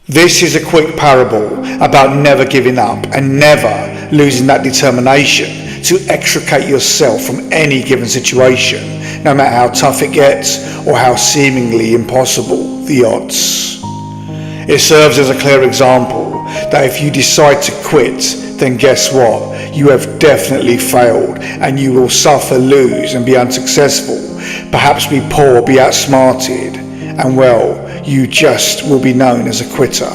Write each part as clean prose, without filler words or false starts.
This is a quick parable about never giving up and never losing that determination to extricate yourself from any given situation, no matter how tough it gets or how seemingly impossible the odds. It serves as a clear example that if you decide to quit, then guess what? You have definitely failed, and you will suffer, lose and be unsuccessful, perhaps be poor, be outsmarted, and well, you just will be known as a quitter.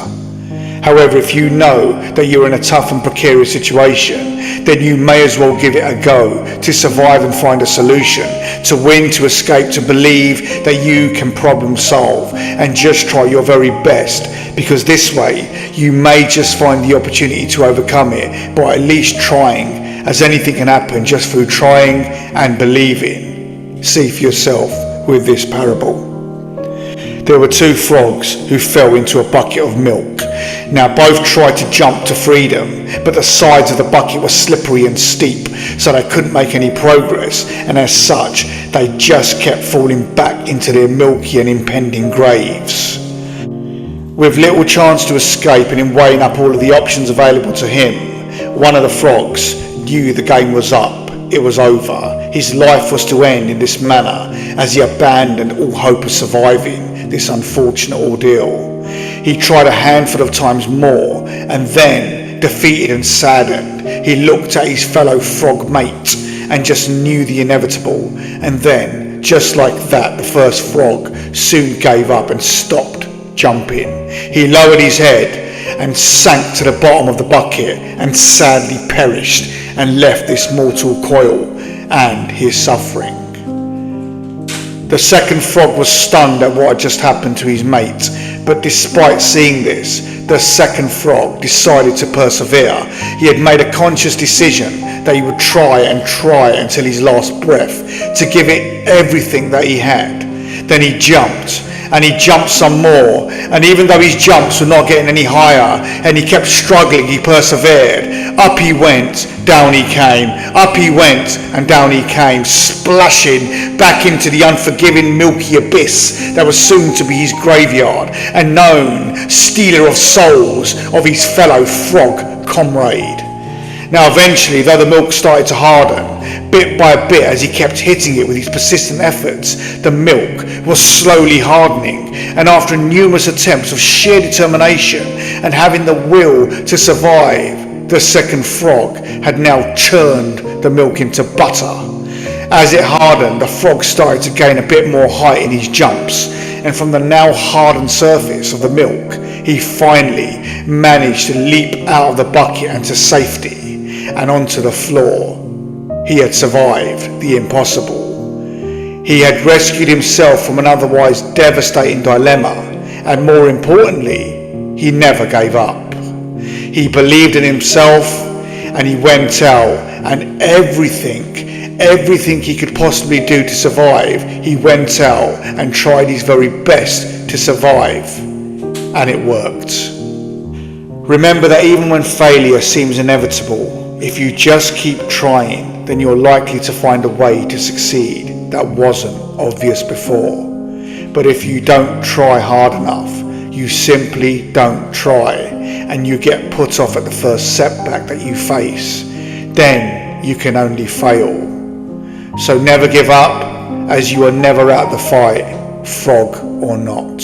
However, if you know that you're in a tough and precarious situation, then you may as well give it a go to survive and find a solution, to win, to escape, to believe that you can problem solve and just try your very best, because this way you may just find the opportunity to overcome it by at least trying, as anything can happen just through trying and believing. See for yourself with this parable. There were two frogs who fell into a bucket of milk. Now both tried to jump to freedom, but the sides of the bucket were slippery and steep, so they couldn't make any progress, and as such, they just kept falling back into their milky and impending graves. With little chance to escape, and in weighing up all of the options available to him, one of the frogs knew the game was up. It was over. His life was to end in this manner as he abandoned all hope of surviving this unfortunate ordeal. He tried a handful of times more, and then, defeated and saddened, he looked at his fellow frog mate and just knew the inevitable. And then, just like that, the first frog soon gave up and stopped jumping. He lowered his head and sank to the bottom of the bucket and sadly perished and left this mortal coil and his suffering. The second frog was stunned at what had just happened to his mate, but despite seeing this, the second frog decided to persevere. He had made a conscious decision that he would try until his last breath, to give it everything that he had. Then he jumped, and he jumped some more, and even though his jumps were not getting any higher and he kept struggling, he persevered. Up he went, down he came, up he went and down he came, splashing back into the unforgiving milky abyss that was soon to be his graveyard, and known stealer of souls of his fellow frog comrade. Now eventually, though the milk started to harden, bit by bit as he kept hitting it with his persistent efforts, the milk was slowly hardening, and after numerous attempts of sheer determination and having the will to survive, the second frog had now churned the milk into butter. As it hardened, the frog started to gain a bit more height in his jumps, and from the now hardened surface of the milk, he finally managed to leap out of the bucket and to safety and onto the floor. He had survived the impossible. He had rescued himself from an otherwise devastating dilemma, and more importantly, he never gave up. He believed in himself, and he went out, and everything he could possibly do to survive, he went out and tried his very best to survive, and it worked. Remember that even when failure seems inevitable, if you just keep trying, then you're likely to find a way to succeed that wasn't obvious before. But if you don't try hard enough, you simply don't try, and you get put off at the first setback that you face, then you can only fail. So never give up, as you are never out of the fight, frog or not.